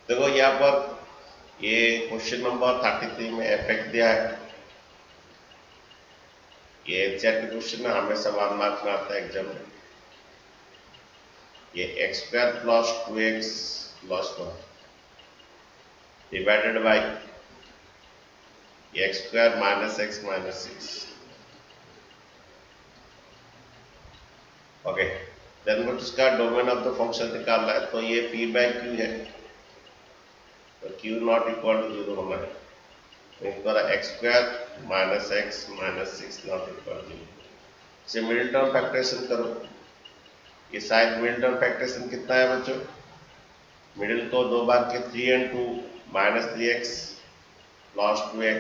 देखो यहाँ पर ये क्वेश्चन नंबर 33 में एफ दिया है। ये एग्जैक्ट क्वेश्चन है, हमेशा 1 मार्क में आता है एग्जाम में। ये x square plus 2x plus 1 divided by x square minus x minus 6। Okay, then but इसका डोमेन ऑफ द फंक्शन निकालना है, तो ये p बाई क्यू है, तो q नॉट इक्वल टू 0 होना है। इस द्वारा x square minus x minus 6 not equal to 0। इसे मिडिल टर्म फैक्टराइजेशन करो। ये साइड मिडिल टर्म फैक्टराइजेशन कितना है बच्चों? मिडिल को 2 बार के 3 and 2 minus 3x plus 2x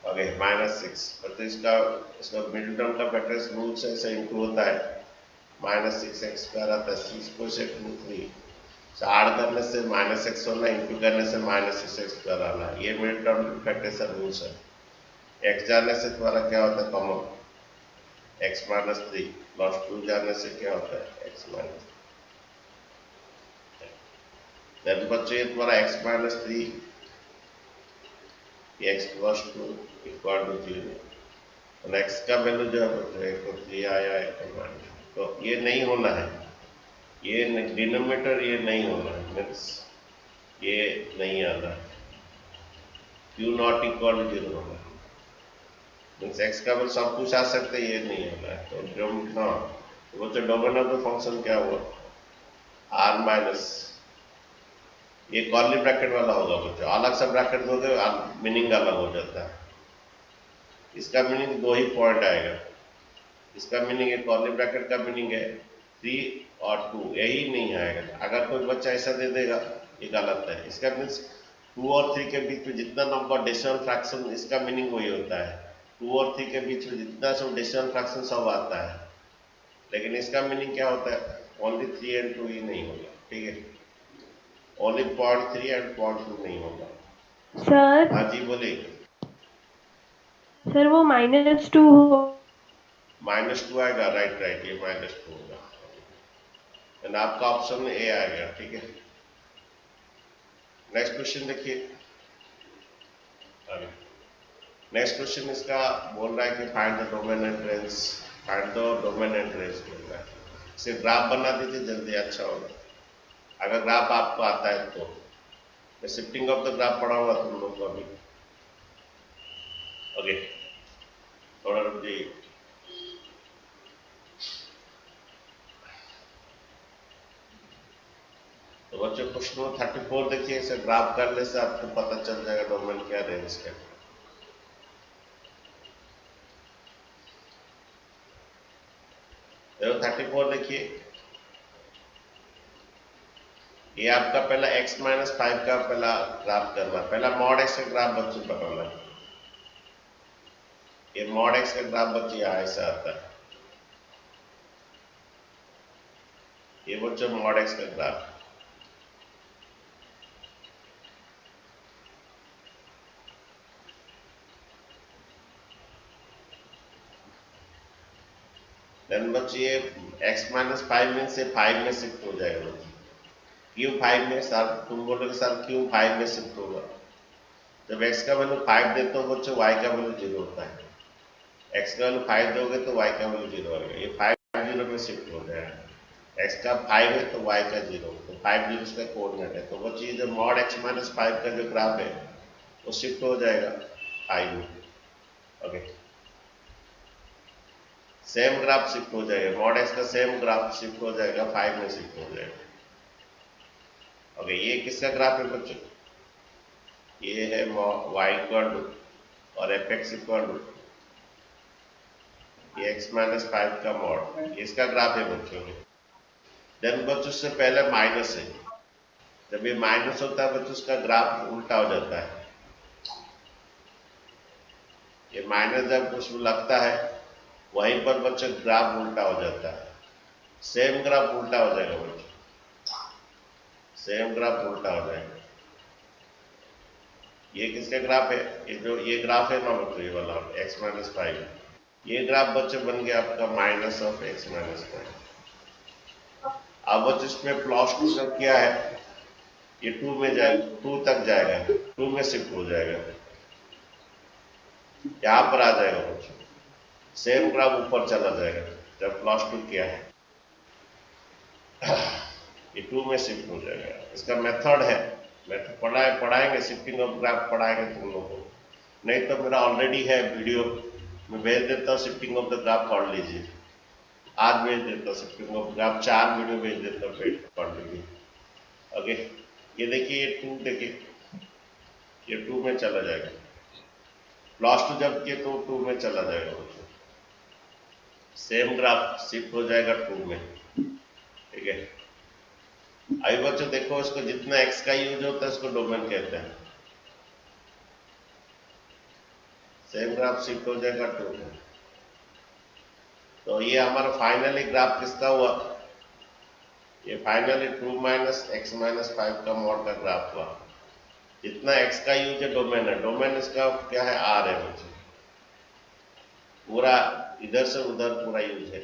okay minus 6। तो इसका मिडिल टर्म का फैक्टराइजेशन रूल से ऐसे इंटू होता है, माइनस 6x स्क्वायर आता है, 6 को से 2 3 ऐड करने से माइनस एक्स होना, इंटू करने से माइनस 6x स्क्वायर आना। ये मिडिल टर्म फैक्टराइजेशन रूल्स है। x जाने से तुम्हारा क्या होता है कॉमन, x माइनस 3 प्लस 2 जाने से क्या होता है x माइनस। देन बच्चों ये तुम्हारा x minus 3 x plus 2 equal to 0। और x का वैल्यू जो है बच्चों 1 तो 3 आया, 1 तो माइनस, तो ये नहीं होना है, ये डिनोमिनेटर ये नहीं होना है, मीन्स ये नहीं आना है, q नॉट इक्वल टू 0 होना है, मीन्स x का वैल्यू सब कुछ आ सकते हैं, ये नहीं होना है। तो जो ना वो तो डोमेन ऑफ द फंक्शन क्या हुआ, r माइनस, ये कर्ली ब्रैकेट वाला होगा बच्चों, अलग से ब्रैकेट दोगे मीनिंग अलग हो जाता है। इसका मीनिंग 2 ही पॉइंट आएगा। इसका मीनिंग है कर्ली ब्रैकेट का मीनिंग है 3 और 2, यही नहीं आएगा। अगर कोई बच्चा ऐसा दे देगा ये गलत है। इसका मीन्स 2 और 3 के बीच में जितना नंबर डेसिमल फ्रैक्शन, इसका मीनिंग वही होता है, 2 और 3 के बीच में जितना सब डेसिमल फ्रैक्शन सब आता है। लेकिन इसका मीनिंग क्या होता है, ओनली 3 and 2 ही नहीं होगा, ठीक है, ओनली 0.3 and 0.2 नहीं होगा। सर हाँ जी बोले। सर वो -2 हो, -2 आएगा, राइट राइट, ये -2 होगा। एंड आपका ऑप्शन ए आ गया, ठीक है। नेक्स्ट क्वेश्चन देखिए। नेक्स्ट क्वेश्चन इसका बोल रहा है कि find the domain and range, find the domain and range बोल रहा है। इसे ग्राफ बना दीजिए जल्दी, अच्छा होगा अगर ग्राफ आपको आता है तो। मैं शिफ्टिंग ऑफ द ग्राफ पढ़ाऊंगा तुम लोग को अभी। ओके, थोड़ा रुक जाइए। तो बच्चों क्वेश्चन नंबर 34 देखिए, इसे ग्राफ करने से आपको पता चल जाएगा डोमेन क्या रेंज क्या। देखो 34 देखिए, ये आपका पहला x माइनस 5 का पहला ग्राफ करना, पहला मॉड x का ग्राफ बच्चों बनाना है। ये मॉड x का ग्राफ बच्चे ऐसा आता है, ये बच्चों मॉड x का ग्राफ। देन बच्चे ये x माइनस 5 में से 5 में शिफ्ट हो जाएगा बच्चे, क्यू 5 में, सर तुम बोलोगे सर क्यू 5 में शिफ्ट होगा। जब x का वैल्यू 5 देते हो बच्चों y का वैल्यू 0 होता है, x का वैल्यू 5 दोगे तो y का वैल्यू 0 होगा, ये 5 0 में शिफ्ट हो जाएगा। x का 5 है तो y का 0, तो 5 0 इसका कोऑर्डिनेट है, तो बच्चे जो मॉड x माइनस 5 का जो ग्राफ है वो शिफ्ट हो जाएगा 5 में। ओके, सेम ग्राफ शिफ्ट हो जाएगा, मॉड x का सेम ग्राफ शिफ्ट हो जाएगा, 5 में शिफ्ट हो जाएगा। ओके, ये किसका ग्राफ है बच्चों, ये है y इक्वल टू और fx इक्वल टू ये x माइनस 5 का मॉड, ये इसका ग्राफ है बच्चों। देन बच्चों से पहले माइनस है, जब ये माइनस होता है बच्चों उसका ग्राफ उल्टा हो जाता है। ये माइनस जब उसमें लगता है वहीं पर बच्चों ग्राफ उल्टा हो जाता है, सेम ग्राफ उल्टा हो जाएगा बच्चों, सेम ग्राफ उल्टा हो जाएगा। ये किसका ग्राफ है, ये जो ये ग्राफ है ना बच्चों, ये वाला x माइनस 5, ये ग्राफ बच्चों बन गया आपका माइनस ऑफ x माइनस 5। अब बच्चों इसमें प्लस 2 का क्या है, ये 2 में जाएगा, 2 तक जाएगा, 2 में शिफ्ट हो जाएगा, यहाँ पर आ जाएगा बच्चों। सेम ग्राफ ऊपर चला जाएगा जब +2 किया है, ये 2 में शिफ्ट हो जाएगा। इसका मेथड है, मेथड पढ़ाएंगे, शिफ्टिंग ऑफ ग्राफ पढ़ाएंगे तुम लोगों को। नहीं तो मेरा ऑलरेडी है वीडियो, मैं भेज देता हूँ, शिफ्टिंग ऑफ द ग्राफ पढ़ लीजिए। आज भेज देता हूँ शिफ्टिंग ऑफ ग्राफ, 4 वीडियो भेज देता हूँ, पेज पढ़ लीजिए। ओके, ये देखिए, ये 2 देखिए, ये 2 में चला जाएगा, +2 जब किए तो 2 में चला जाएगा बच्चों। सेम ग्राफ शिफ्ट हो जाएगा 2 में, ठीक है। अभी बच्चों देखो, इसको जितना x का यूज होता है इसको डोमेन कहते हैं। सेम ग्राफ शिफ्ट हो जाएगा 2 में। तो ये हमारा फाइनली ग्राफ किसका हुआ, ये फाइनली 2 - x - 5 का मॉड का ग्राफ हुआ। जितना x का यूज है डोमेन है, डोमेन इसका क्या है, r है बच्चों। पूरा इधर से उधर पूरा यूज है।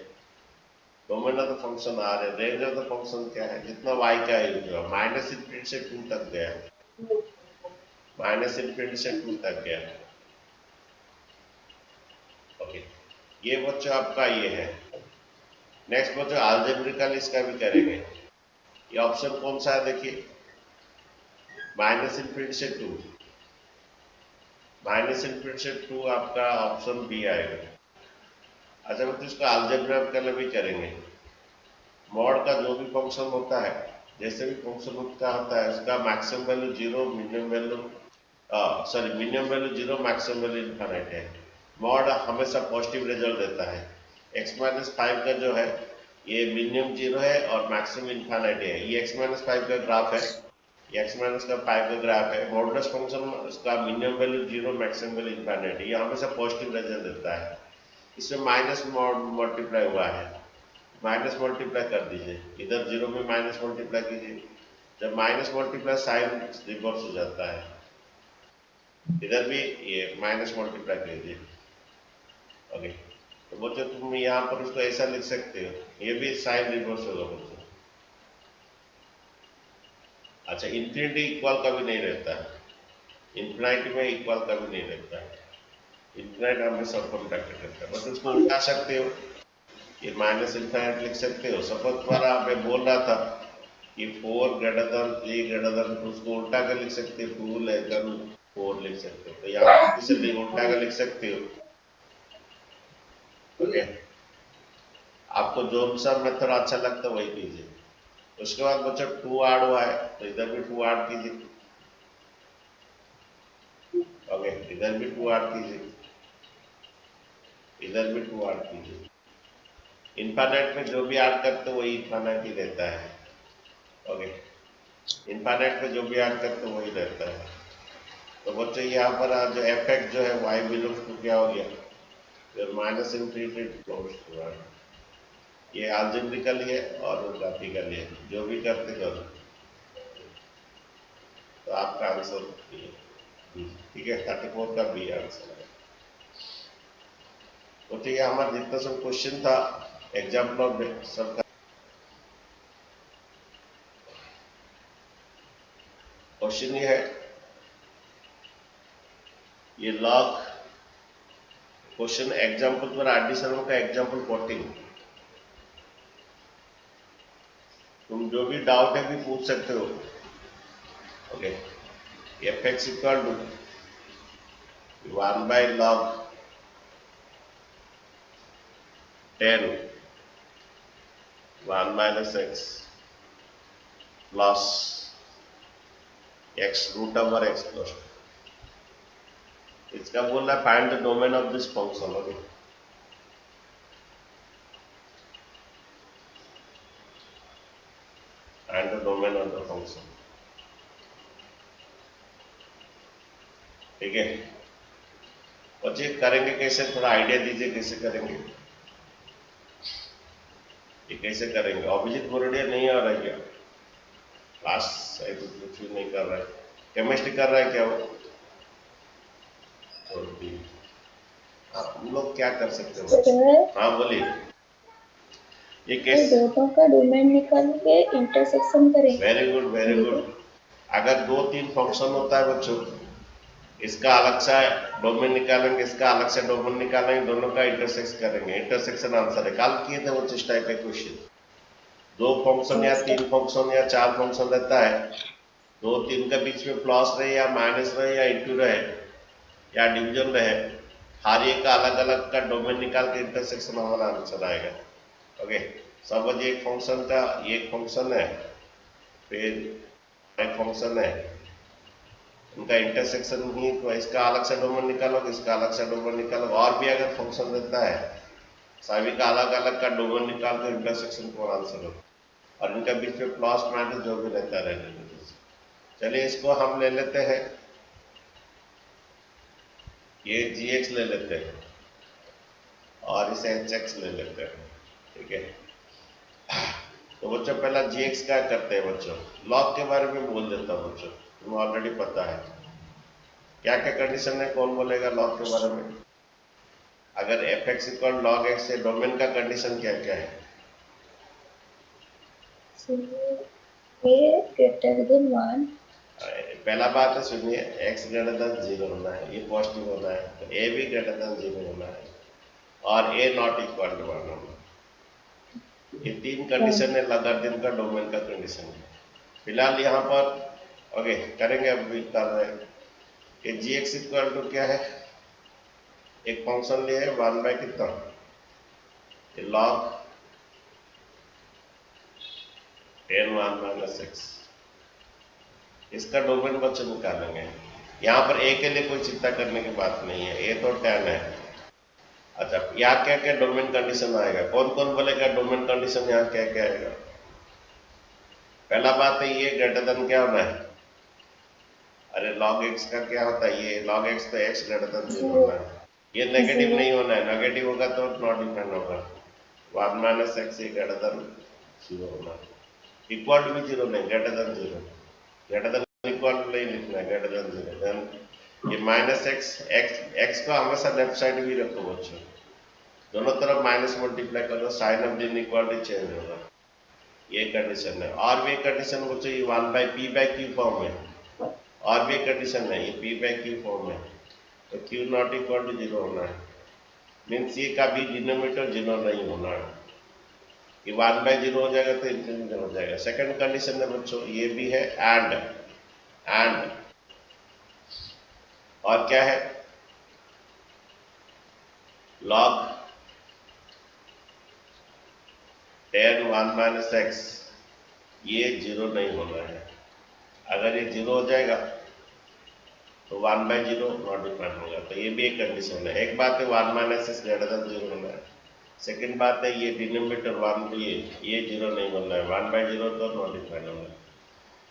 Domain of the function r है, रेंज ऑफ द फंक्शन क्या है, जितना y का यूज हुआ, -∞ से 2 तक गया, -∞ से 2 तक गया। ओके, ये बच्चों आपका ये है। नेक्स्ट बच्चों अलजेब्रिकल इसका भी करेंगे। ये ऑप्शन कौन सा है देखिए, -∞ से 2, -∞ से 2 आपका ऑप्शन बी आएगा। अच्छा बच्चों, इसका अलजेब्रिकल भी करेंगे। मॉड का जो भी फंक्शन होता है, जैसे भी फंक्शन होता है, उसका maximum value 0, minimum value minimum value 0, maximum value infinite है। मॉड हमेशा पॉजिटिव रिजल्ट देता है। x - 5 का जो है, ये मिनिमम 0 है और मैक्सिमम इनफाइनाइट है। ये x - 5 का ग्राफ है, ये x - 5 का ग्राफ है। मॉडुलस फंक्शन उसका minimum value 0, maximum value infinite है, ये हमेशा पॉजिटिव रिजल्ट देता है। इसमें माइनस मल्टीप्लाई हुआ है, माइनस मल्टीप्लाई कर दीजिए, इधर 0 में माइनस मल्टीप्लाई कीजिए, जब माइनस मल्टीप्लाई साइन रिवर्स हो जाता है, इधर भी ये माइनस मल्टीप्लाई कीजिए। ओके, तो बच्चों तुम यहाँ पर उसको ऐसा लिख सकते हो, ये भी साइन रिवर्स होगा बच्चों। अच्छा, इन्फिनिटी इक्वल कभी नहीं रहता है, इन्फिनिटी में इक्वल कभी नहीं रहता है, इन्फिनिटी हमेशा कॉन्टैक्ट रहता है। बस उसको उठा सकते हो, ये -∞ लिख सकते हो। सपोज पर मैं बोल रहा था कि 4 ग्रेटर देन 3 ग्रेटर देन, उसको उल्टा कर लिख सकते हो, 2 लेकर 4 लिख सकते हो। तो यहाँ इसे उल्टा कर लिख सकते हो। ओके, आपको जो सा मेथड अच्छा लगता है वही कीजिए। उसके बाद बच्चा 2 ऐड हुआ है, तो इधर भी 2 ऐड कीजिए। ओके, इधर भी 2 ऐड कीजिए, इधर भी 2 ऐड कीजिए। इनफाइनाइट में जो भी ऐड करते हो वही इनफाइनाइट ही रहता है। ओके, इनफाइनाइट में जो भी ऐड करते हो वही रहता है। तो बच्चों यहाँ पर जो एफ जो है y बिलोंग्स टू क्या हो गया, -∞ ये अलजेब्रिकली है और ग्राफिकली है, जो भी करते करो। तो आपका आंसर ठीक है, 34 का बी आंसर है। तो ठीक है, हमारा जितना सब क्वेश्चन था एग्जाम्पल में सब क्वेश्चन ये है, ये लॉग क्वेश्चन एग्जाम्पल पर आर.डी. शर्मा का एग्जाम्पल 14। तुम जो भी डाउट है भी पूछ सकते हो। Okay, f(x) equal to 1/log 10 1 - x plus x √x plus 2। इसका बोल रहा है find the domain of this function. Okay, find the domain of the function, ठीक है। और ये करेंगे कैसे, थोड़ा आइडिया दीजिए कैसे करेंगे, ये कैसे करेंगे। अभिजीत बोरडिया नहीं आ रहा है क्या क्लास, शायद कुछ भी नहीं कर रहा है, केमिस्ट्री कर रहा है क्या वो। हम लोग क्या कर सकते हैं। हाँ बोलिए, ये कैसे, दोनों का डोमेन निकाल के इंटरसेक्शन करें। Very good very good. अगर 2-3 फंक्शन होता है बच्चों, इसका अलग सा डोमेन निकालेंगे, इसका अलग से डोमेन निकालेंगे, दोनों का इंटरसेक्स करेंगे, इंटरसेक्शन आंसर है। कल किए थे वो इस टाइप के क्वेश्चन। 2 फंक्शन या 3 फंक्शन या 4 फंक्शन रहता है, 2-3 के बीच में प्लस रहे या माइनस रहे या इंटू रहे या डिवीजन रहे, हर एक का अलग अलग का डोमेन निकाल के इंटरसेक्शन हमारा आंसर आएगा। ओके, समझ, एक फंक्शन का एक फंक्शन है, फिर एक फंक्शन है, उनका इंटरसेक्शन ही तो इसका अलग से डोमेन निकालोगे, इसका अलग से डोमेन निकालोगे, और भी अगर फंक्शन रहता है सभी का अलग अलग का डोमेन निकाल कर इंटरसेक्शन को आंसर हो, और इनका बीच में प्लस माइनस जो भी रहता है। चलिए इसको हम ले लेते हैं, ये gx ले लेते हैं और इसे hx ले लेते हैं, ठीक है। तो बच्चों पहला gx क्या करते हैं बच्चों, लॉग के बारे में बोल देता हूं बच्चों, तुम्हें ऑलरेडी पता है क्या क्या कंडीशन है, कौन बोलेगा लॉग के बारे में। अगर fx इक्वल log x है, डोमेन का कंडीशन क्या क्या है? पहला बात है, सुनिए, x ग्रेटर देन 0 होना है, ये पॉजिटिव होना है, तो a भी ग्रेटर देन 0 होना है, और a नॉट इक्वल टू 1 होना है। ये 3 कंडीशन है लॉगरिथम का डोमेन का कंडीशन है। फिलहाल यहाँ पर ओके करेंगे, अभी कर रहे हैं। ये gx इक्वल टू क्या है, एक फंक्शन लिए 1 बाय कितना, ये log 10 माइनस x, इसका डोमेन बच्चों निकालेंगे। यहाँ पर a के लिए कोई चिंता करने की बात नहीं है, a तो 10 है। अच्छा, यहाँ क्या क्या डोमेन कंडीशन आएगा, कौन कौन बोलेगा डोमेन कंडीशन यहाँ क्या क्या आएगा? पहला बात है, ये ग्रेटर देन क्या होना है, अरे log x का क्या होता है, ये log x तो x ग्रेटर देन 0 होना है, ये नेगेटिव नहीं होना है, नेगेटिव होगा तो नॉट डिफाइंड होगा। 1 माइनस x ग्रेटर देन 0 होना है, इक्वल टू भी 0 नहीं, greater than 0, greater than equal to नहीं लिखना है, ग्रेटर देन 0। देन ये माइनस x को हमेशा लेफ्ट साइड भी रखो बच्चों, दोनों तरफ माइनस मल्टीप्लाई करो, sign of the inequality change होगा, ये कंडीशन है। और भी एक कंडीशन बच्चों, ये 1 by p by q form में, और भी एक कंडीशन है, ये p बाय q फॉर्म में, तो q नॉट इक्वल टू 0 होना है, मीन्स ये का भी डिनोमिनेटर 0 नहीं होना है, ये 1 बाय 0 हो जाएगा तो इनफिनिटी हो जाएगा। सेकंड कंडीशन है बच्चों, ये भी है एंड और क्या है, log 10 1 माइनस x, ये 0 नहीं होना है, अगर ये 0 हो जाएगा तो 1 बाय 0 नॉट डिफाइंड होगा, तो ये भी एक कंडीशन है। एक बात है 1 माइनस x ग्रेटर देन 0 होना है, सेकंड बात है ये डिनोमिनेटर 1 ये 0 नहीं होना है, 1 बाय 0 तो नॉट डिफाइंड होगा।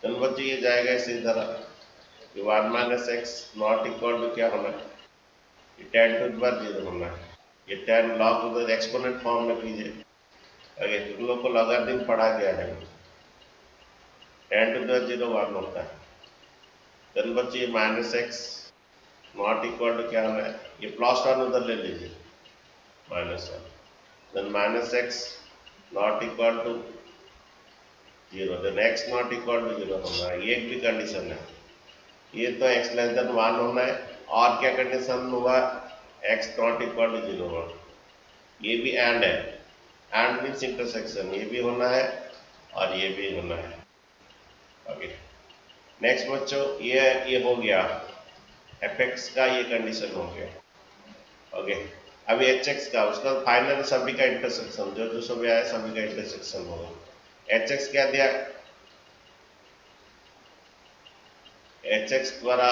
तो बच्चों ये जाएगा इसी तरह, 1 minus x not equal to क्या होना है, ये 10 टू द पावर 0 होना है, ये 10 log उधर एक्सपोनेंट फॉर्म में कीजिए, अगर तुम लोग को लॉगरिथम पढ़ा गया है, 10 टू द पावर 0 1 होता है। देन बच्चे ये minus x not equal to क्या होना है, ये प्लस 1 उधर ले लीजिए, minus 1, then minus x not equal to 0, then x not equal to 0 होना है, ये एक भी कंडीशन है। ये तो x लेस देन 1 होना है, और क्या कंडीशन हुआ, x नॉट इक्वल टू 0 होना, ये भी एंड है, एंड मीन्स इंटरसेक्शन, ये भी होना है और ये भी होना है। ओके, नेक्स्ट बच्चों ये हो गया, fx का ये कंडीशन हो गया। ओके, अभी hx का, उसका फाइनल सभी का इंटरसेक्शन, जो जो सभी आया सभी का इंटरसेक्शन होगा। hx क्या दिया, hx द्वारा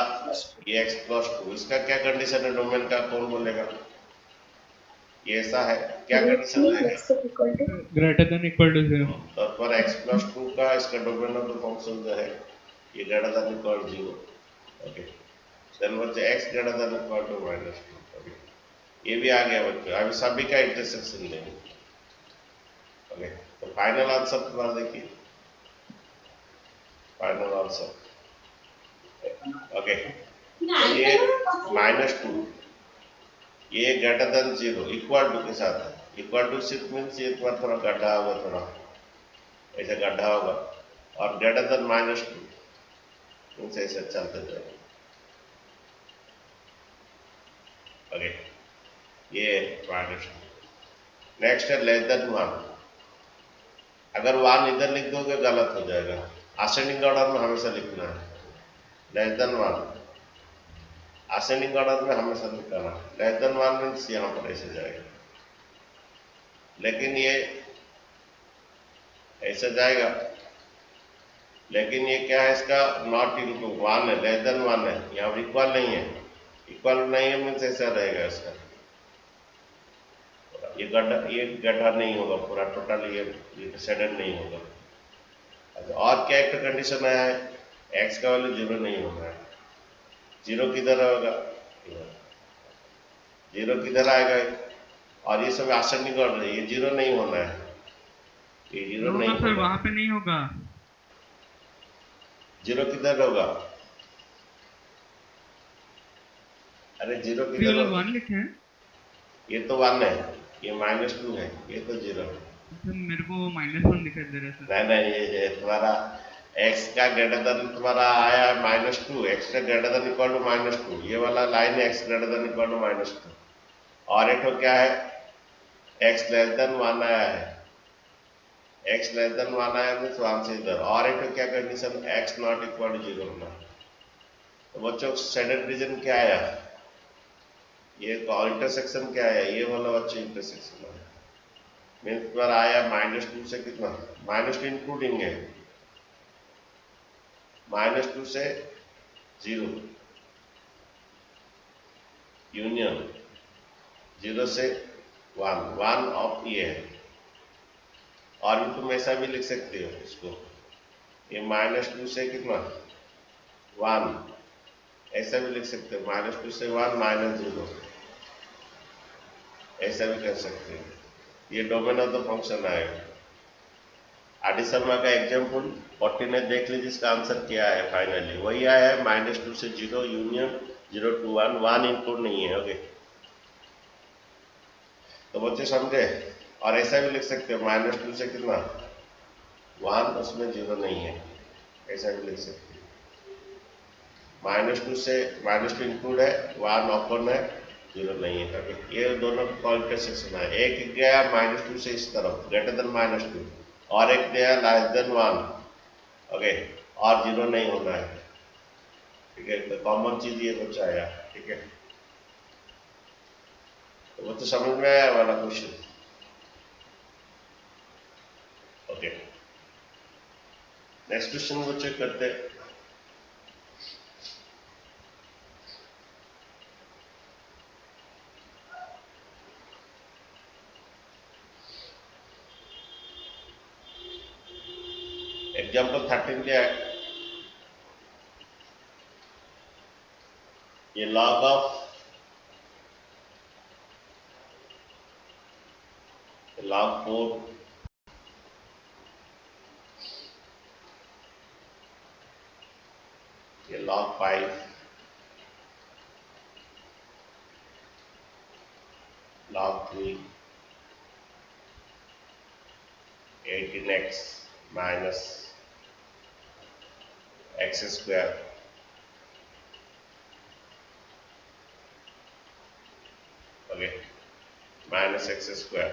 ये x प्लस 2, इसका क्या कंडीशन है डोमेन का, कौन बोलेगा, ये ऐसा है, क्या कंडीशन है, ग्रेटर देन इक्वल टू 0, तो पर x प्लस 2 का इसका डोमेन ऑफ द फंक्शन जो है ये greater than equal 0। Okay, then बच्चे x greater than equal to -2, okay, ये भी आ गया बच्चों, अभी सभी का इंटरसेक्शन लेंगे। ओके, तो फाइनल आंसर तुम्हारा देखिए, फाइनल आंसर, ओके, ये -2, ये ग्रेटर देन 0 इक्वल टू के साथ है, इक्वल टू सिर्फ मीन्स ये तुम्हारा थोड़ा गड्ढा होगा, थोड़ा ऐसा गड्ढा होगा, और ग्रेटर देन -2, उनसे ऐसे चलते जाएंगे। ओके, ये नेक्स्ट है लेस देन 1। अगर 1 इधर लिख दोगे गलत हो जाएगा, असेंडिंग ऑर्डर में हमेशा लिखना है। लेस देन 1 असेंडिंग ऑर्डर में हमेशा लिखना है। लेस देन 1 मीन्स यहाँ पर ऐसे जाएगा, लेकिन ये ऐसे जाएगा, लेकिन ये क्या है, इसका नॉट इक्वल 1 है, लेस देन 1 है, यहाँ पर इक्वल नहीं है। इक्वल नहीं है मीन्स ऐसा रहेगा इसका, ये गड्ढा नहीं होगा पूरा टोटल, ये सेडेड नहीं होगा। अच्छा, और क्या एक कंडीशन आया है, एक्स का वैल्यू 0 नहीं होना है। 0 किधर होगा, 0 किधर आएगा, और ये सब असेंडिंग ऑर्डर है, ये 0 नहीं होना है, ये 0 नहीं सर, होगा। वहां पे नहीं होगा। 0 किधर होगा, अरे 0 किधर होगा, 1 लिखे हैं। ये तो 1 है, ये -2 है, ये तो 0 है। मेरे को -1 दिखाई दे रहा है सर। नहीं, ये तुम्हारा x का ग्रेटर देन तुम्हारा आया है -2, x का ग्रेटर देन इक्वल टू -2, ये वाला लाइन है x greater than equal to -2, और एक तो क्या है, x लेस देन 1 आया है, x लेस देन 1 आया मीन्स 1 से इधर, और एक तो क्या condition, x not equal to 0 होना। तो बच्चों स्टैंडर्ड रीजन क्या आया, ये इंटरसेक्शन क्या आया, ये वाला बच्चों इंटरसेक्शन आया, मीन्स तुम्हारा आया -2 से कितना, -2 इंक्लूडिंग है, -2 से 0 यूनियन, 0 से 1 ऑफ ये है। और भी तुम ऐसा भी लिख सकते हो इसको, ये -2 से कितना 1, ऐसा भी लिख सकते हो, -2 से 1 -0, ऐसा भी कर सकते हो। ये डोमेन ऑफ द फंक्शन आएगा। आदि शर्मा का एग्जाम्पल 40 ने देख लीजिए, इसका आंसर क्या है फाइनली, वही आया है -2 से 0 यूनियन 0 to 1, 1 इंक्लूड नहीं है। ओके, तो बच्चे समझे। और ऐसा भी लिख सकते हो, -2 से कितना 1, उसमें 0 नहीं है, ऐसा भी लिख सकते हो। -2 से -2 इंक्लूड है, 1 ओपन है, 0 नहीं है। ओके, ये दोनों इंटरसेक्शन है, एक गया -2 से इस तरफ ग्रेटर देन -2, और एक गया लेस देन 1। ओके, और 0 नहीं होना है, ठीक है, तो कॉमन चीज ये कुछ आया, ठीक है। तो वो तो समझ में आया वाला क्वेश्चन। ओके, नेक्स्ट क्वेश्चन वो चेक करते हैं। एग्जाम्पल 13 क्या है, ये log of log 4 ये log 5 log 3 18x minus x square okay minus x square,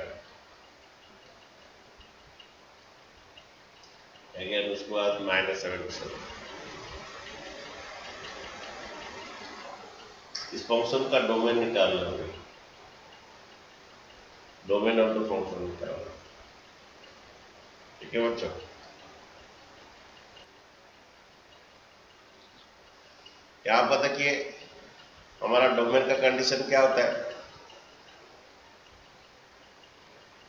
again उसके बाद -77। इस फंक्शन का डोमेन निकालना है, डोमेन ऑफ द फंक्शन निकालना, ठीक है बच्चों। यहाँ पर देखिए हमारा डोमेन का कंडीशन क्या होता है,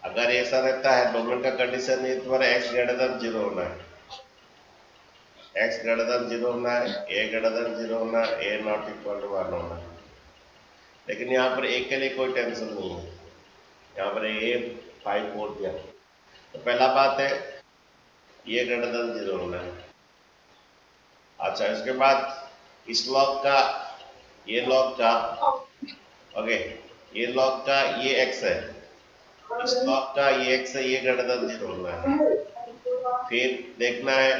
अगर ऐसा रहता है डोमेन का कंडीशन, ये तुम्हारा x ग्रेटर देन 0 होना है, x ग्रेटर देन 0 होना है, a ग्रेटर देन 0 होना है, a नॉट इक्वल टू 1 होना है। लेकिन यहाँ पर a के लिए कोई टेंशन नहीं है, यहाँ पर a 5 बोल दिया। तो पहला बात है ये ग्रेटर देन 0 होना है। अच्छा, इसके बाद इस लॉग का, ये लॉग का, ओके, ये लॉग का ये x है, इस लॉग का ये x है, ये ग्रेटर देन 0 होना है। फिर देखना है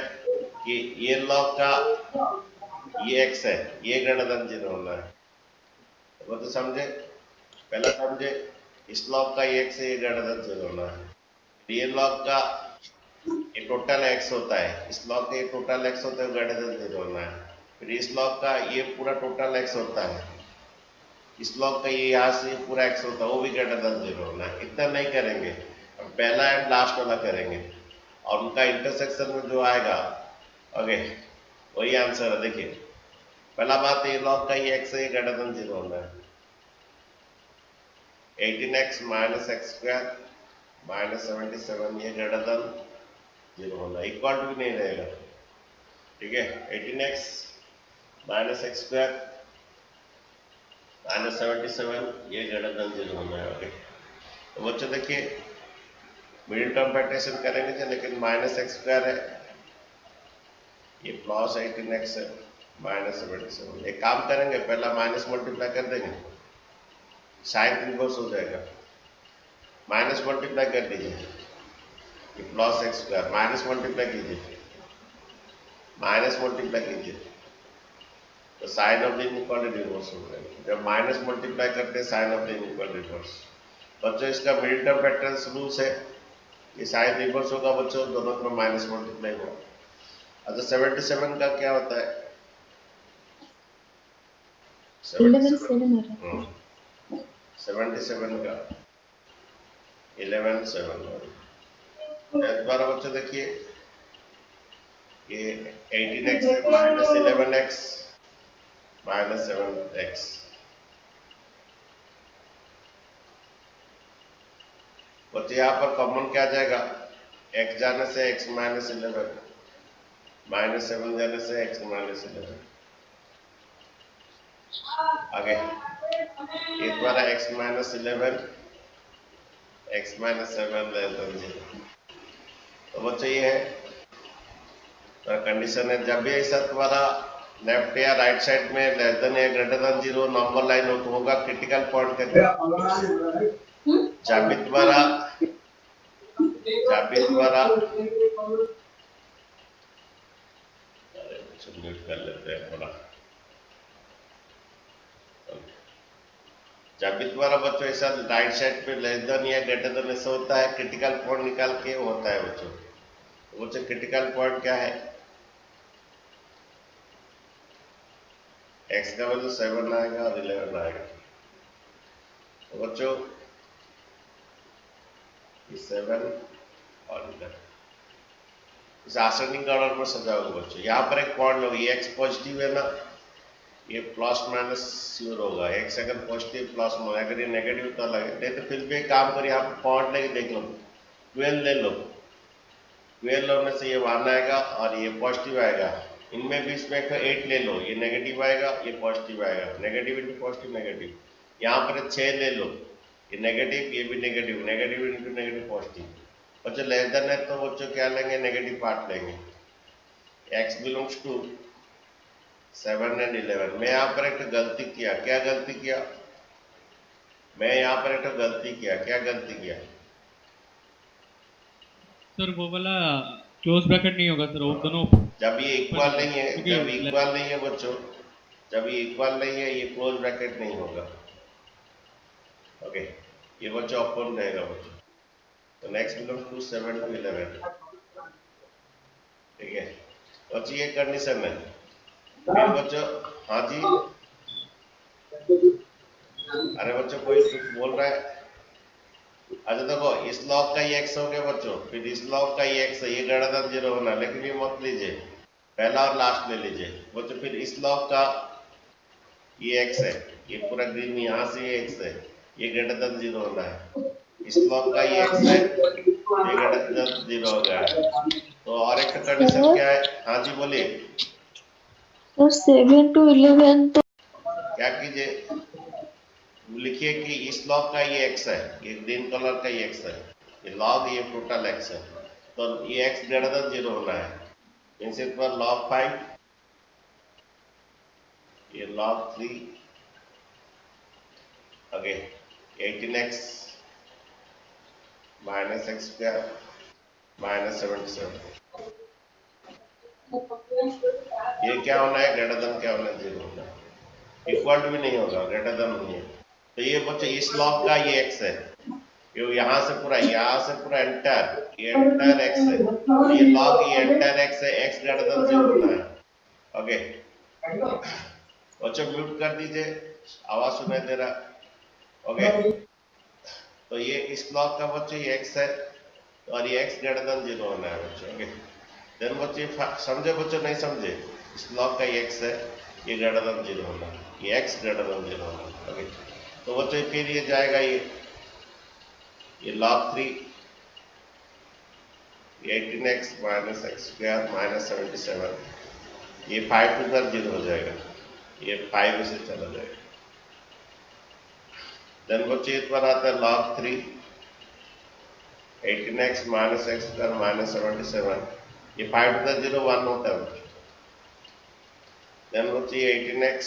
कि ये लॉग का ये x है, ये ग्रेटर देन 0 होना है। वो तो समझे, पहला समझे, इस लॉग का ये x है, ये ग्रेटर देन 0 होना है। ये लॉग का ये टोटल x होता है, इस लॉग का ये टोटल x होता है, ग्रेटर देन 0 होना है। फिर इस लॉग का ये पूरा टोटल x होता है, इस लॉग का ये यहाँ से पूरा x होता है, वो भी ग्रेटर देन 0 होना है। इतना नहीं करेंगे, अब पहला एंड लास्ट वाला करेंगे और उनका इंटरसेक्शन में जो आएगा, ओके, वही आंसर है। देखिए पहला बात, ये लॉग का ये x है, ये ग्रेटर देन 0 होना है। 18x minus x square minus 77 ये ग्रेटर देन 0 होना, इक्वल टू भी नहीं रहेगा, ठीक है। 18x minus x square minus 77 ये ग्रेटर देन 0 होना है, ओके। तो बच्चों देखिए मिडिल टर्म फैक्टराइजेशन करेंगे थे, लेकिन माइनस एक्स स्क्वायर है, ये प्लस 18x है माइनस 77। एक काम करेंगे, पहला माइनस मल्टीप्लाई कर देंगे, साइन इनवर्स हो जाएगा, माइनस मल्टीप्लाई कर दीजिए, ये plus x square minus multiply कीजिए, माइनस मल्टीप्लाई कीजिए, तो sign of the inequality reverse हो जाएगा। जब माइनस मल्टीप्लाई करते हैं sign of the inequality reverse. बच्चों इसका मिडिल टर्म फैक्टर्स रूल्स है, ये साइन रिवर्स होगा बच्चों, दोनों तरफ माइनस मल्टीप्लाई होगा। अच्छा 77 का क्या होता है? 77 का 11 7 दोबारा बच्चों देखिए, ये 18x है माइनस 11x माइनस 7x, बच्चों यहाँ पर कॉमन क्या जाएगा, x जाने से x माइनस 11 माइनस 7 जाने से x माइनस 11, आगे ये द्वारा x minus 11 x minus 7 less than 0। तो बच्चों ये है तो कंडीशन है, जब भी ऐसा तुम्हारा लेफ्ट या राइट साइड में लेस देन या ग्रेटर देन 0 नंबर लाइन हो तो होगा क्रिटिकल पॉइंट का। जब भी तुम्हारा म्यूट कर लेते हैं थोड़ा, जब भी तुम्हारा बच्चों ऐसा राइट साइड पे लेस देन या ग्रेटर देन ऐसा होता है, क्रिटिकल पॉइंट निकाल के होता है बच्चों क्रिटिकल पॉइंट क्या है, x का वैल्यू 7 आएगा और 11 आएगा। तो बच्चों 7 और 11 इस आसनिंग ऑर्डर पर सजाओगे बच्चों। यहाँ पर एक पॉइंट होगी, x पॉजिटिव है ना, ये प्लस माइनस श्योर होगा, x अगर पॉजिटिव प्लस, अगर ये नेगेटिव तो अलग है। नहीं तो फिर भी एक काम करिए, यहाँ पर पॉइंट लेके देख लो, 12 ले लो, 12 लेने से ये 1 आएगा और ये पॉजिटिव आएगा, इनमें बीच में 8 ले लो, ये नेगेटिव आएगा ये पॉजिटिव आएगा, नेगेटिव इंटू पॉजिटिव नेगेटिव। यहाँ पर 6 ले लो, ये नेगेटिव ये भी negative, negative into negative positive. बच्चों लेस देन है तो बच्चों क्या लेंगे, नेगेटिव पार्ट लेंगे। x belongs to 7 and 11। मैं यहाँ पर एक गलती किया, क्या गलती किया, मैं यहाँ पर एक गलती किया, क्या गलती किया सर? वो वाला क्लोज ब्रैकेट नहीं होगा सर, वो दोनों जब ये इक्वल नहीं है, जब इक्वल नहीं है बच्चों, जब ये इक्वल नहीं है ये क्लोज ब्रैकेट नहीं होगा, ओके। ये बच्चों ओपन रहेगा बच्चों। तो नेक्स्ट बिलोंग्स टू 7 to 11, ठीक है बच्चों, ये कंडीशन है। फिर बच्चों हाँ जी, अरे बच्चों कोई कुछ बोल रहा है। अच्छा देखो इस लॉग का ये x हो गया बच्चों, फिर इस लॉग का ये x है, ये ग्रेटर देन 0 होना, लेकिन ये मत लीजिए, पहला और लास्ट ले लीजिए बच्चों। फिर इस लॉग का ये x है, ये पूरा ग्रीन यहाँ से ये x है, ये ग्रेटर देन 0 होना है। इस लॉग का ये x है, ये ग्रेटर देन 0 हो गया है। तो और एक कंडीशन क्या है, हाँ जी बोलिए। तो 7 to 11 तो क्या कीजिए, लिखिए कि इस लॉग का ये x है, ये ग्रीन कलर का ये x है, ये लॉग ये टोटल x है, तो ये x ग्रेटर देन 0 होना है। इनसे पर log 5, ये log 3, okay 18x minus x square minus 77, ये क्या होना है, ग्रेटर देन क्या होना है, 0 होना है। इक्वल टू भी नहीं होगा, ग्रेटर देन नहीं है। तो ये बच्चे इस लॉग का ये x है, ये यहाँ से पूरा एंटायर, ये एंटायर x है, तो ये लॉग ये एंटायर x है, x ग्रेटर देन 0 होना है। ओके बच्चों म्यूट कर दीजिए, आवाज सुनाई दे रहा। ओके तो ये इस लॉग का बच्चों ये x है और ये x ग्रेटर देन 0 होना है बच्चों। ओके देन बच्चे समझे बच्चों, नहीं समझे, इस लॉग का ये x है, ये ग्रेटर देन 0 होना है, ये x ग्रेटर देन 0 होना है। ओके तो बच्चों फिर ये जाएगा ये log 3 18x minus x square minus 77, ये 5 टू इधर 0 हो जाएगा, ये 5 से चला जाएगा। देन बच्चे इस पर आता है log 3 18x minus x square minus 77, ये 5 टू इधर 0 1 होता है। देन बच्चे 18x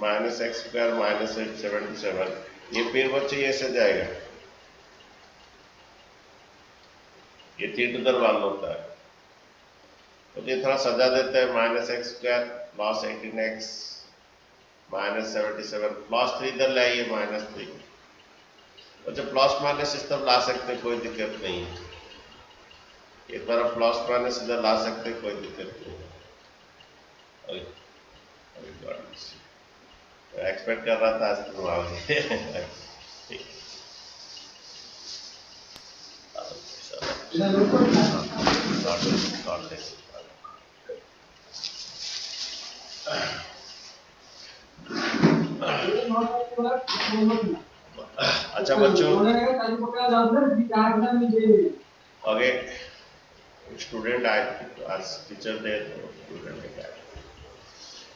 minus x square minus 77, ये फिर बच्चे ये से जाएगा, ये 3 टू इधर 1 होता है। तो ये थोड़ा सजा देते हैं, minus x square plus 18x minus 77 plus 3 इधर लाइए माइनस 3। अच्छा प्लस माइनस इस तरफ ला सकते हैं, कोई दिक्कत नहीं है, इस तरफ प्लस माइनस इधर ला सकते हैं, कोई दिक्कत नहीं है। एक्सपेक्ट कर रहा था आज तुम आओगे। अच्छा बच्चों ओके स्टूडेंट आए आज टीचर डे, तो स्टूडेंट ने क्या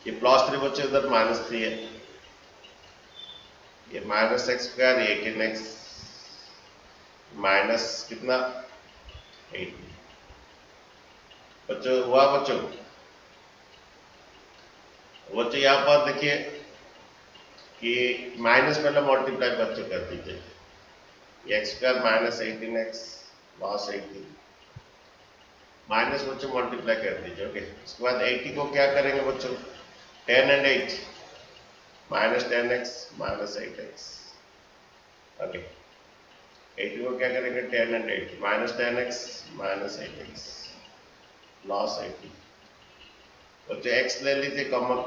ये प्लस 3 बच्चे उधर माइनस 3 है, ये minus x square 18x minus कितना 8 बच्चों हुआ। बच्चों यहाँ पर देखिए कि माइनस पहले मल्टीप्लाई बच्चों कर दीजिए, x square minus 18x plus 18 minus बच्चों मल्टीप्लाई कर दीजिए। ओके उसके बाद 80 को क्या करेंगे बच्चों, 10 and 8 minus 10x minus 8x। Okay 80 को क्या करेंगे, 10 and 8 minus 10x minus 8x plus 80। बच्चों x ले लीजिए कॉमन,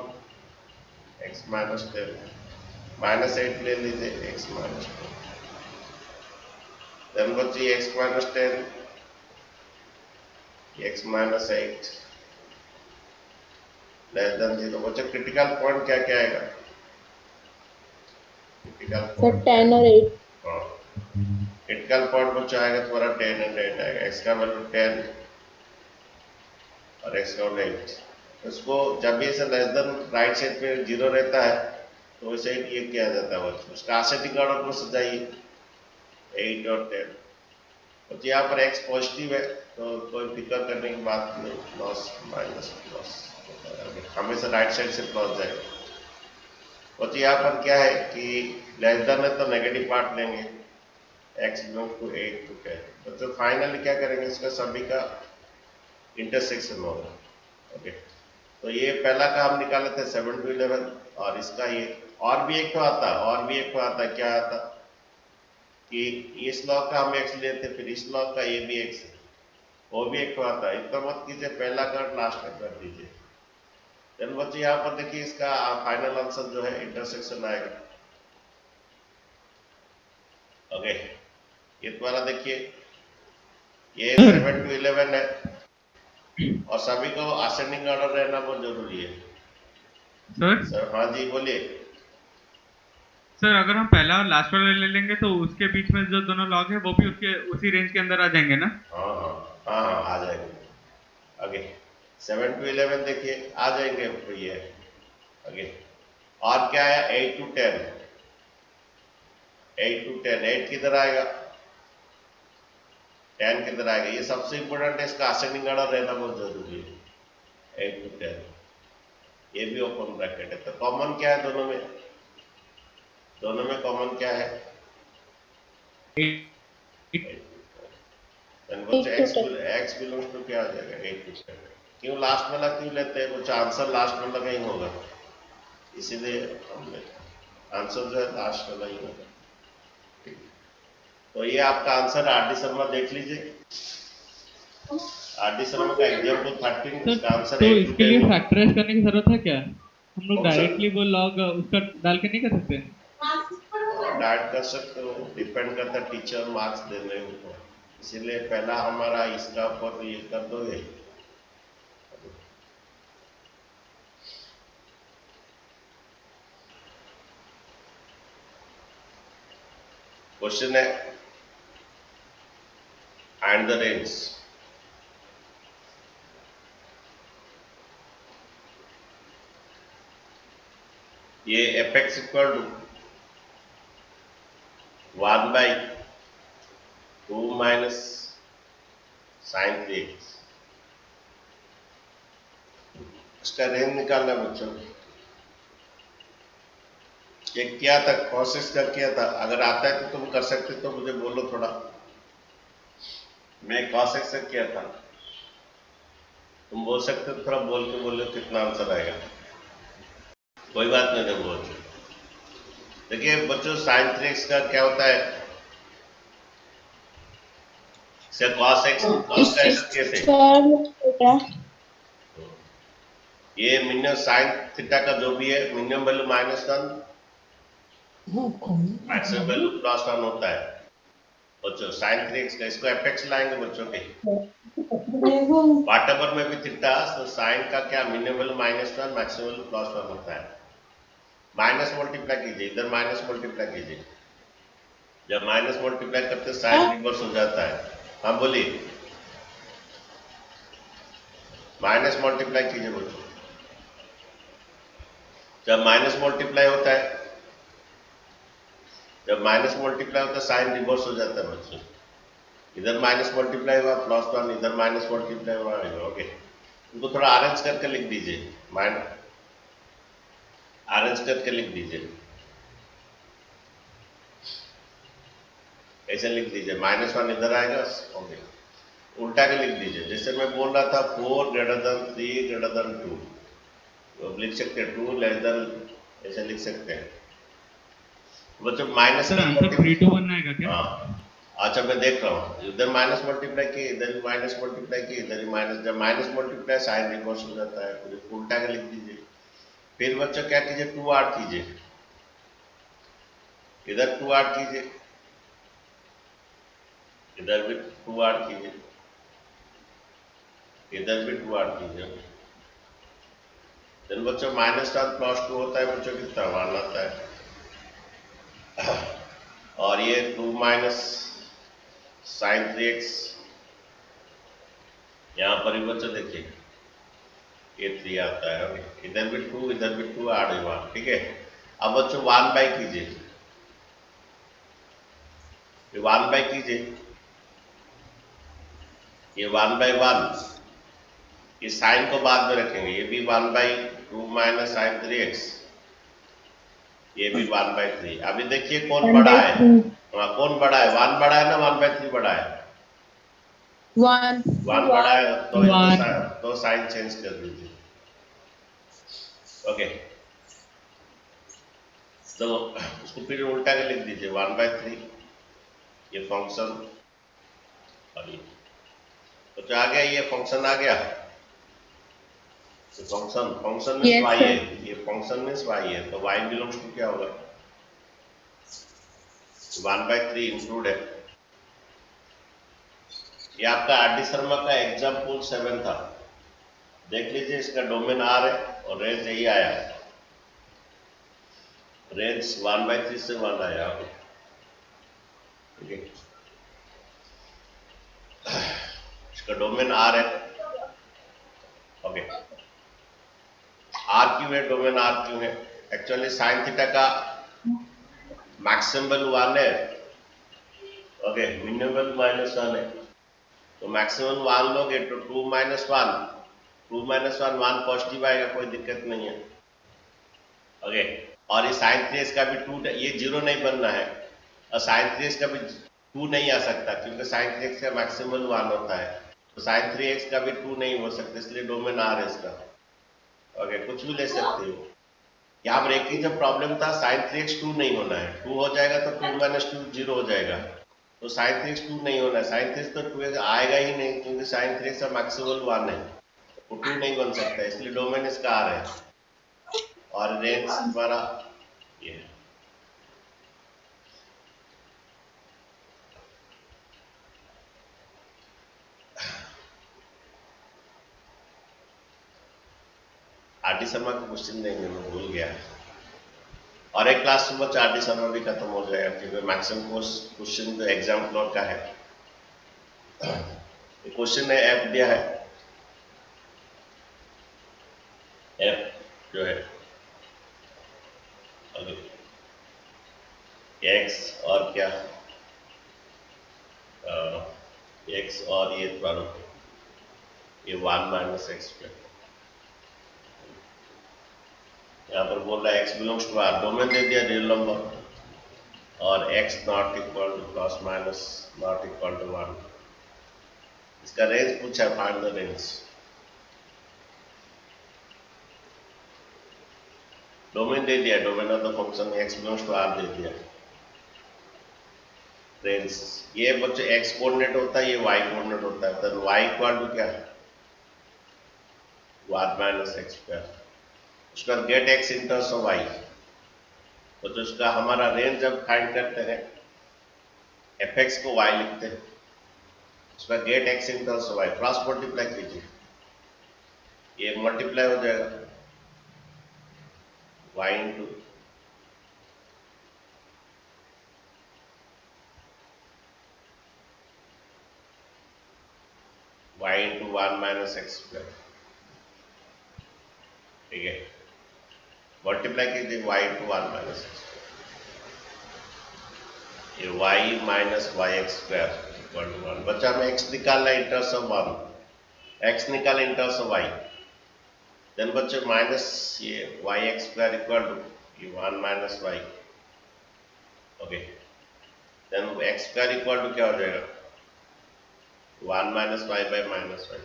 x माइनस 10 माइनस 8 ले लीजिए, x माइनस 10। देन बच्चे x minus 10 x minus 8 less than 0। बच्चों क्रिटिकल पॉइंट क्या क्या आएगा, क्रिटिकल पॉइंट 10 और 8। क्रिटिकल पॉइंट बच्चों आएगा तुम्हारा 10 and 8 आएगा, x का वैल्यू 10 और x का वैल्यू 8। उसको जब भी ऐसे लेस देन राइट साइड पे 0 रहता है तो वैसे ये किया जाता है बच्चों, उसका असेंडिंग ऑर्डर में सजाइए 8 और 10। तो यहाँ पर x पॉजिटिव है तो कोई फिक्र करने की बात नहीं, प्लस माइनस प्लस हमेशा राइट साइड से प्लस जाएगा। तो यहाँ पर क्या है कि लेस देन है तो नेगेटिव पार्ट लेंगे, x बिलोंग टू 8 to 10। तो फाइनली क्या करेंगे, इसका सभी का इंटरसेक्शन होगा। ओके तो ये पहला का हम निकाले थे 7 to 11 और इसका ये और भी एक आता है, क्या आता कि इस लॉग का हम x लेते, फिर इस लॉग का ये भी x है, वो भी एक आता है। इतना मत कीजिए, पहला का लास्ट में कर दीजिए। देन बच्चे यहाँ पर देखिए इसका फाइनल आंसर जो है इंटरसेक्शन आएगा। ओके ये तुम्हारा देखिए ये 7 to 11 है और सभी को असेंडिंग ऑर्डर रहना बहुत जरूरी है। सर हाँ जी बोलिए। सर अगर हम पहला और लास्ट वाला ले लेंगे तो उसके बीच में जो दोनों लॉग है वो भी उसके उसी रेंज के अंदर आ जाएंगे ना? हाँ आ जाएंगे। ओके 7 to 11 देखिए आ जाएंगे ये। ओके और क्या है 8 to 10, 8 किधर आएगा, 10 किधर आएगा, ये सबसे इंपॉर्टेंट है, इसका असेंडिंग ऑर्डर रहना बहुत जरूरी है। 8 to 10 ये भी ओपन ब्रैकेट है। तो कॉमन क्या है दोनों में, कॉमन क्या है, x बिलोंग्स टू क्या आ जाएगा 8 to 10। क्यों लास्ट वाला क्यों लेते हैं? कुछ आंसर लास्ट वाला का ही होगा, इसीलिए हमने आंसर जो है लास्ट वाला ही होगा। ठीक। तो ये आपका आंसर आर डी शर्मा देख लीजिए। आर डी शर्मा का एग्जाम्पल 13 इसका आंसर तो 8 to इसके लिए 10 फैक्टराइज करने की जरूरत है क्या? हम लोग कौन सा? डायरेक्टली वो लॉग उसका डाल के नहीं कर सकते? डाइट कर सकते हो, डिपेंड करता है टीचर मार्क्स दे रहे हो तो, इसीलिए पहला हमारा इसका ऊपर ये कर दोगे। क्वेश्चन है एंड द रेंज। ये f x equal to 1/2 minus sine 3x। इसका रेंज निकालना बच्चों। ये क्या था, प्रोसेस कर किया था, अगर आता है तो तुम कर सकते तो मुझे बोलो थोड़ा। मैं कॉसेक्स से किया था, तुम बोल सकते हो, थोड़ा बोल के बोलो कितना आंसर आएगा। कोई बात नहीं है बोल। देखिए बच्चों साइन 3x का क्या होता है, से cos x cos का ऐसा कैसे, ये मिनिमम साइन थीटा का जो भी है मिनिमम वैल्यू -1 मैक्सिमम वैल्यू +1 होता है बच्चों साइन 3x का। इसको एफ लाएंगे बच्चों के वाटेवर में भी थीटा, तो साइन का क्या मिनिमम वैल्यू -1 मैक्सिमम वैल्यू +1 होता है। माइनस मल्टीप्लाई कीजिए, इधर माइनस मल्टीप्लाई कीजिए, जब माइनस मल्टीप्लाई करते साइन रिवर्स हो जाता है। हाँ बोलिए, माइनस मल्टीप्लाई कीजिए बच्चों, जब माइनस मल्टीप्लाई होता है, जब माइनस मल्टीप्लाई होता है साइन रिवर्स हो जाता है बच्चों। इधर माइनस मल्टीप्लाई हुआ +1, इधर माइनस मल्टीप्लाई हुआ। ओके, इनको थोड़ा अरेंज करके लिख दीजिए, अरेंज करके लिख दीजिए, ऐसे लिख दीजिए, -1 इधर आएगा। ओके, उल्टा के लिख दीजिए, जैसे मैं बोल रहा था 4 > 3 > 2, तो लिख सकते हैं 2 <, ऐसे लिख सकते हैं बच्चों। माइनस सर आंसर 3 to 1 आएगा क्या? हाँ, अच्छा मैं देख रहा हूँ, इधर माइनस मल्टीप्लाई किए, इधर भी माइनस मल्टीप्लाई किए, इधर भी माइनस, जब माइनस मल्टीप्लाई साइन रिवर्स हो जाता है, तो उल्टा के लिख दीजिए। फिर बच्चों क्या कीजिए, 2r कीजिए, इधर 2r कीजिए, इधर भी 2r कीजिए, इधर भी 2r कीजिए। then बच्चों -1 + 2 होता है बच्चों, कितना 1 आता है। और ये 2 माइनस साइन 3x, यहाँ पर भी बच्चों देखिए ये 3 आता है। इधर भी 2, इधर भी 2, आड़ 1, ठीक है। अब बच्चों 1/, कीजिए, 1/, कीजिए, ये 1/1, ये साइन को बाद में रखेंगे, ये भी 1/2 माइनस साइन 3x, ये भी 1/3। अभी देखिए कौन बड़ा है, कौन बड़ा है, 1 बड़ा है ना 1/3 बड़ा है? 1 बड़ा है, तो साइन चेंज कर दीजिए। ओके, तो उसको फिर उल्टा के लिख दीजिए, 1/3 ये फंक्शन, और ये तो आ गया, ये फंक्शन आ गया। तो function means Yes, y sir. है, ये फंक्शन मींस y है, तो y बिलोंग्स टू क्या होगा, 1/3 इंक्लूड है। ये आपका आर डी शर्मा का एग्जाम्पल 7 था, देख लीजिए, इसका डोमेन R है और रेंज यही आया, रेंज 1/3 से 1 आया। ठीक है, इसका डोमेन R है। ओके, R क्यों है, डोमेन R क्यों है? एक्चुअली साइन थीटा का मैक्सिमम वैल्यू 1 है, ओके, मिनिमम वैल्यू -1 है, तो मैक्सिमम 1 लोगे तो 2 - 1 1 पॉजिटिव आएगा, कोई दिक्कत नहीं है। ओके, और ये साइन 3x का भी 2, ये 0 नहीं बनना है, और साइन 3x का भी 2 नहीं आ सकता, क्योंकि साइन 3x का मैक्सिमम 1 होता है। तो साइन 3x का भी 2 नहीं हो सकता, इसलिए डोमेन R है इसका। ओके, कुछ भी ले सकते हो। यहाँ पर एक ही जब प्रॉब्लम था, साइन 3x 2 नहीं होना है, 2 हो जाएगा तो 2 माइनस 2 0 हो जाएगा, तो साइन 3x 2 नहीं होना है, साइन 3x तो 2 आएगा ही नहीं, क्योंकि साइन 3x का मैक्सिमल 1 है, तो 2 नहीं बन सकता है, इसलिए डोमेन इसका R है और रेंज हमारा ये है। आरडी शर्मा का क्वेश्चन देंगे, मैं भूल गया, और एक क्लास सुबह आरडी शर्मा भी खत्म हो जाएगा, क्योंकि मैक्सिमम क्वेश्चन जो एग्जाम फ्लोर का है। क्वेश्चन है, एफ दिया है, एफ जो है एक्स और क्या, एक्स और ये प्रारूप, ये 1 माइनस एक्स पे, यहाँ पर बोल रहा है x belongs to R, domain दे दिया रियल नंबर और x not equal to plus minus not equal to 1, इसका रेंज पूछा, फाइंड द रेंज। डोमेन दे दिया, domain of the function x belongs to R दे दिया, रेंज ये बच्चे एक्स कोऑर्डिनेट होता है, ये वाई कोऑर्डिनेट होता है, तो वाई इक्वल टू क्या है 1 माइनस एक्स स्क्वायर, उसका get x in terms of y, तो उसका हमारा रेंज जब फाइंड करते हैं एफ एक्स को वाई लिखते हैं, उसका get x in terms of y, cross multiply कीजिए, ये मल्टीप्लाई हो जाएगा y into y into 1 minus x square, ठीक है, मल्टीप्लाई कीजिए y इंटू 1 माइनस एक्स, ये y minus y x square equal to 1, बच्चा में x निकालना है इन टर्म्स ऑफ 1, x निकाल in terms of y, then बच्चे माइनस ये y x square equal to ये 1 minus y, okay, then x square equal to क्या हो जाएगा 1 minus y by minus y,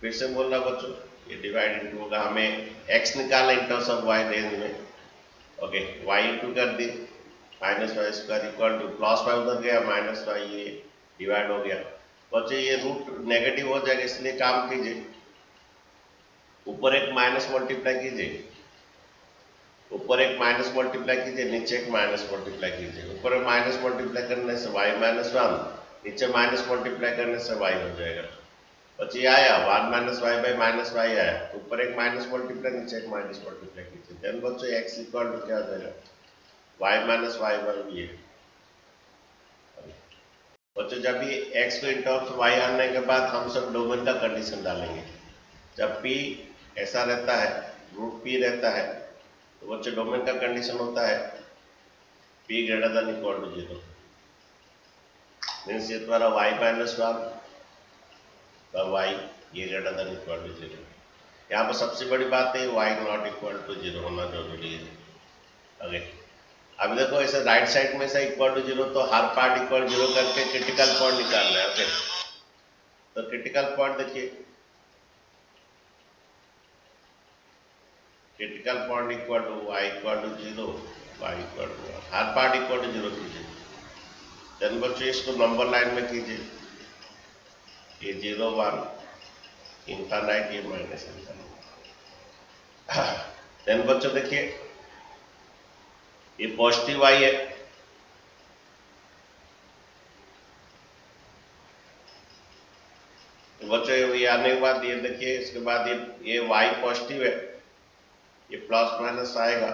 फिर से बोल रहा बच्चों, ये डिवाइड इंटू होगा, हमें x निकालना in terms of y range में, ओके, y इंटू कर दी minus y square equal to plus y उधर गया माइनस वाई, ये डिवाइड हो गया बच्चे, ये रूट नेगेटिव हो जाएगा, इसलिए काम कीजिए ऊपर एक माइनस मल्टीप्लाई कीजिए, ऊपर एक माइनस मल्टीप्लाई कीजिए, नीचे एक माइनस मल्टीप्लाई कीजिए, ऊपर माइनस मल्टीप्लाई करने से y माइनस 1, नीचे माइनस मल्टीप्लाई करने से y हो जाएगा, बच्चे ये आया 1 minus y by minus y आया, ऊपर एक माइनस मल्टीप्लाई नीचे एक माइनस मल्टीप्लाई कीजिए, देन बच्चों x इक्वल टू क्या हो जाएगा y माइनस वाई बाई ये, बच्चों जब ये x को इन टर्म्स y आने के बाद हम सब डोमेन का कंडीशन डालेंगे, जब p ऐसा रहता है रूट p रहता है, तो बच्चों डोमेन का कंडीशन होता है p greater than equal to 0, means ये तुम्हारा y माइनस 1 तब y ये ग्रेटर देन इक्वल टू 0, यहाँ पर सबसे बड़ी बात है y नॉट इक्वल टू 0 होना जरूरी है, ओके। अभी देखो ऐसे राइट साइड में से इक्वल टू 0, तो हर पार्ट इक्वल 0 करके क्रिटिकल पॉइंट निकालना है, ओके, तो क्रिटिकल पॉइंट देखिए, critical point equal to y equal to 0, y equal to 1, हर पार्ट इक्वल टू 0 कीजिए, देन बच्चों इसको नंबर लाइन में कीजिए, ये 0 1 इंफाइनाइट, ये माइनस इंफाइनाइट, देन बच्चों देखिए ये पॉजिटिव y है, तो बच्चों ये आने के बाद ये देखिए, इसके बाद ये y पॉजिटिव है, ये प्लस माइनस आएगा,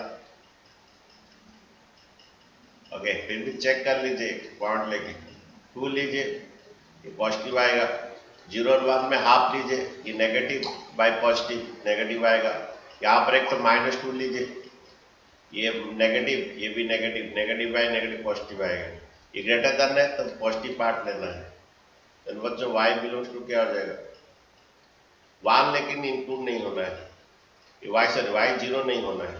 ओके, फिर भी चेक कर लीजिए पॉइंट लेके 2 लीजिए, ये पॉजिटिव आएगा, 0 और 1 में हाफ लीजिए, ये नेगेटिव बाई पॉजिटिव नेगेटिव आएगा, यहाँ पर एक तो माइनस 2 लीजिए, ये नेगेटिव, ये भी negative, negative by negative positive आएगा, ये ग्रेटर करना है तो पॉजिटिव पार्ट लेना है, तो बच्चों y बिलोंग्स टू क्या हो जाएगा 1, लेकिन इंक्लूड नहीं होना है, ये y 0 नहीं होना है,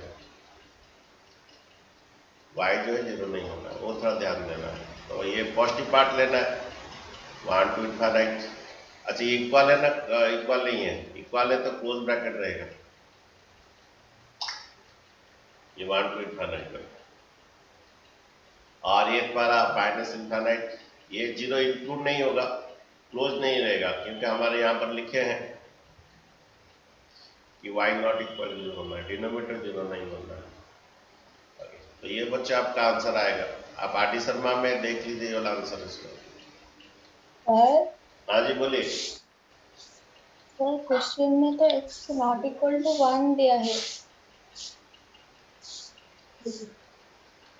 y जो है 0 नहीं होना है, वो थोड़ा ध्यान देना है, तो ये पॉजिटिव पार्ट लेना है 1 टू इनफाइनाइट, अच्छा ये इक्वल है ना, इक्वल नहीं है, इक्वल है तो क्लोज ब्रैकेट रहेगा, ये 1 to इन्फिनिटी और ये तुम्हारा माइनस इन्फिनिटी, ये 0 इंक्लूड नहीं होगा, क्लोज नहीं रहेगा, क्योंकि हमारे यहाँ पर लिखे हैं कि y नॉट इक्वल 0 होना है, डिनोमिनेटर 0 नहीं होना है। तो ये बच्चा आपका आंसर आएगा। आप आर डी शर्मा में देख लीजिए ये वाला आंसर इसका। सर हाँ जी बोलिए। सर क्वेश्चन में तो x नॉट इक्वल टू 1 दिया है।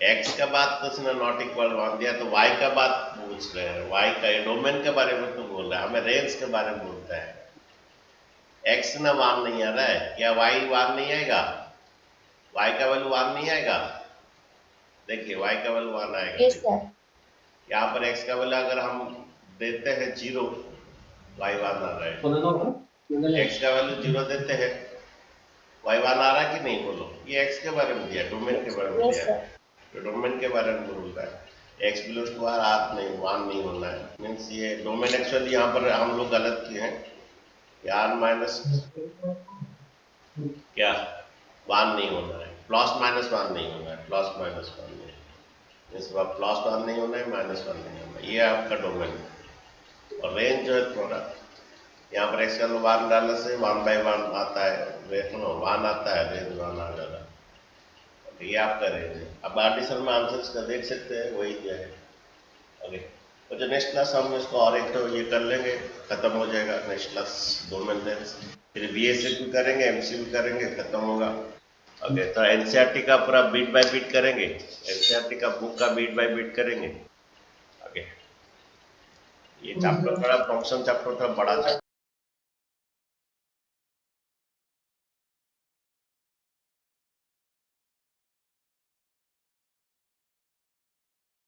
x का बात तो उसने नॉट इक्वल 1 दिया, तो y का बात पूछ रहे हैं, y का डोमेन के बारे में तो बोल रहा है, हमें रेंज के बारे में बोलता है। x ना 1 नहीं आ रहा है, क्या y 1 नहीं आएगा? y का वैल्यू 1 नहीं आएगा? देखिए y का वैल्यू 1 आएगा। Yes sir. यहाँ पर x का वैल्यू अगर हम देते हैं 0, y 1 आ रहा है, x का वैल्यू 0 देते हैं, y 1 आ रहा है कि नहीं बोलो? ये x के बारे में दिया, डोमेन के बारे में यस दिया, सर। तो डोमेन के बारे में बोल रहा है। x बिलोंग्स टू आर 1 नहीं होना है, मीन्स ये डोमेन एक्चुअली यहाँ पर हम लोग गलत किए हैं, r माइनस क्या 1 नहीं होना है, प्लस माइनस 1 नहीं होना है, प्लस माइनस 1 नहीं, इसके बाद प्लस 1 नहीं होना है, माइनस 1 नहीं होना है, ये आपका डोमेन है। और रेंज जो है थोड़ा यहाँ पर x का 1 डालने से 1/1 आता है, 1 आता है, रेंज 1 आ जाएगा, ये आपका रेंज है। अब आर्टिशन में आंसर्स का देख सकते हैं, वही जो है। ओके, तो जो नेक्स्ट क्लास हम इसको और एक तो ये कर लेंगे, खत्म हो जाएगा नेक्स्ट क्लास डोमेन रेंज, फिर बीएसए भी करेंगे, एमसीक्यू करेंगे, खत्म होगा। ओके, तो एनसीईआरटी का पूरा बीट बाय बीट करेंगे, एनसीईआरटी का बुक का बीट बाय बीट करेंगे। ओके, ये चैप्टर थोड़ा फंक्शन चैप्टर था, बड़ा चैप्टर